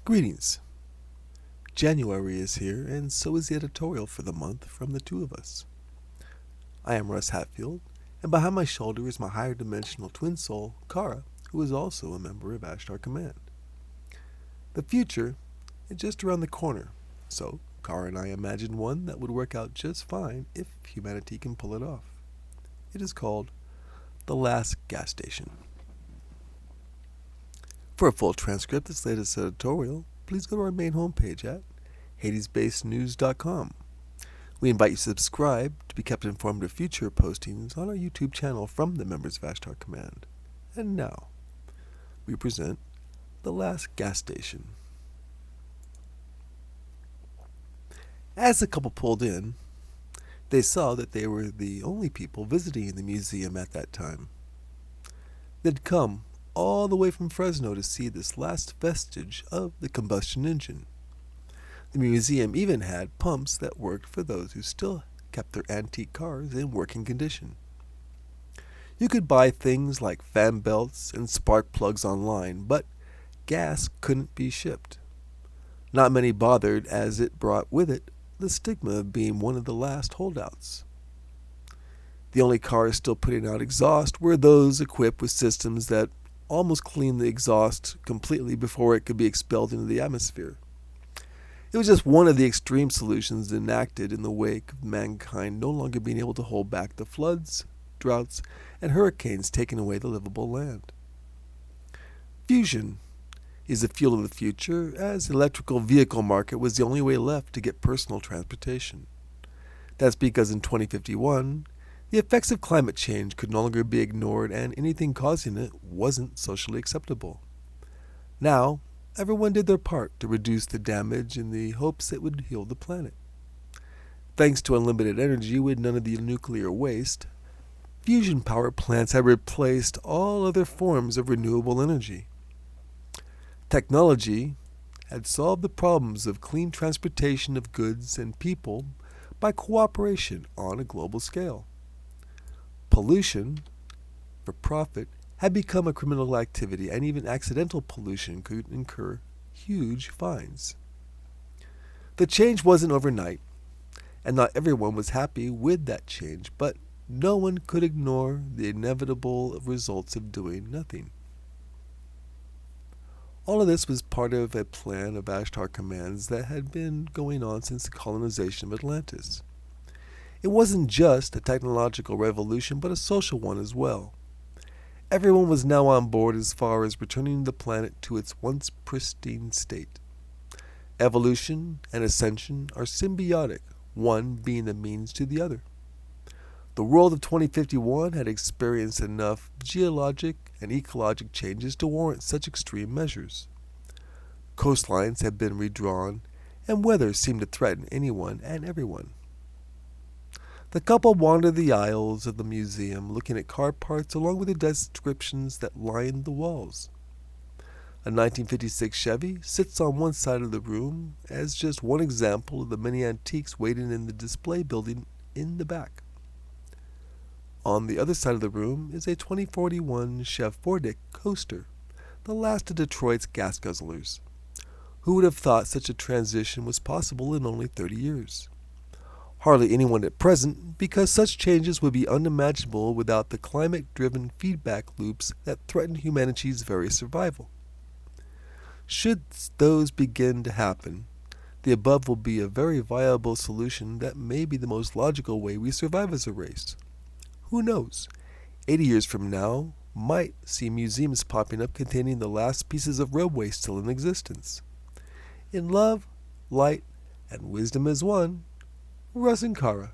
Greetings. January is here, and so is the editorial for the month from the two of us. I am Russ Hatfield, and behind my shoulder is my higher dimensional twin soul, Kara, who is also a member of Ashtar Command. The future is just around the corner, so Kara and I imagined one that would work out just fine if humanity can pull it off. It is called The Last Gas Station. For a full transcript of this latest editorial, please go to our main homepage at HadesBasedNews.com. We invite you to subscribe to be kept informed of future postings on our YouTube channel from the members of Ashtar Command. And now, we present The Last Gas Station. As the couple pulled in, they saw that they were the only people visiting the museum at that time. They'd come all the way from Fresno to see this last vestige of the combustion engine. The museum even had pumps that worked for those who still kept their antique cars in working condition. You could buy things like fan belts and spark plugs online, but gas couldn't be shipped. Not many bothered, as it brought with it the stigma of being one of the last holdouts. The only cars still putting out exhaust were those equipped with systems that almost cleaned the exhaust completely before it could be expelled into the atmosphere. It was just one of the extreme solutions enacted in the wake of mankind no longer being able to hold back the floods, droughts, and hurricanes taking away the livable land. Fusion is the fuel of the future, as the electrical vehicle market was the only way left to get personal transportation. That's because in 2051, the effects of climate change could no longer be ignored, and anything causing it wasn't socially acceptable. Now, everyone did their part to reduce the damage in the hopes it would heal the planet. Thanks to unlimited energy with none of the nuclear waste, fusion power plants have replaced all other forms of renewable energy. Technology had solved the problems of clean transportation of goods and people by cooperation on a global scale. Pollution, for profit, had become a criminal activity, and even accidental pollution could incur huge fines. The change wasn't overnight, and not everyone was happy with that change, but no one could ignore the inevitable results of doing nothing. All of this was part of a plan of Ashtar Command's that had been going on since the colonization of Atlantis. It wasn't just a technological revolution, but a social one as well. Everyone was now on board as far as returning the planet to its once pristine state. Evolution and ascension are symbiotic, one being the means to the other. The world of 2051 had experienced enough geologic and ecologic changes to warrant such extreme measures. Coastlines had been redrawn, and weather seemed to threaten anyone and everyone. The couple wandered the aisles of the museum, looking at car parts along with the descriptions that lined the walls. A 1956 Chevy sits on one side of the room as just one example of the many antiques waiting in the display building in the back. On the other side of the room is a 2041 Chev Fordic coaster, the last of Detroit's gas guzzlers. Who would have thought such a transition was possible in only 30 years? Hardly anyone at present, because such changes would be unimaginable without the climate-driven feedback loops that threaten humanity's very survival. Should those begin to happen, the above will be a very viable solution that may be the most logical way we survive as a race. Who knows? 80 years from now might see museums popping up containing the last pieces of roadway still in existence. In love, light, and wisdom as one, Russ and Kara.